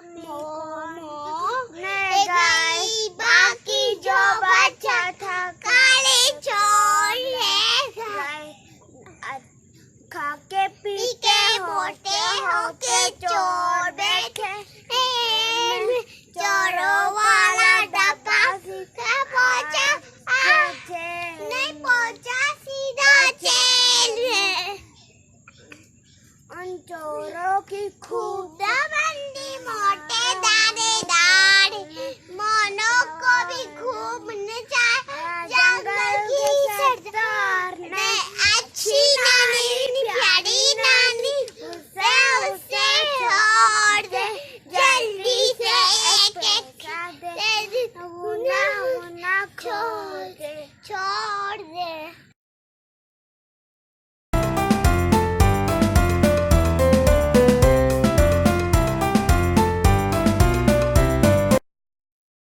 ने गई बाकी जो बचा था काले चोर ले खा के पी के मोटे होके चोर बैठे चोरों वाला डब्बा सीधा पहुंचा नहीं पहुंचा सीधा जेल में। उन चोरों की खूब बंदी मोटे दानेदार मोनों को भी खूब नचाया जंगल की सरदार ने अच्छी नानी प्यारी नानी उसे छोड़ दे जल्दी से एक एक मुन्ना छोड़ दे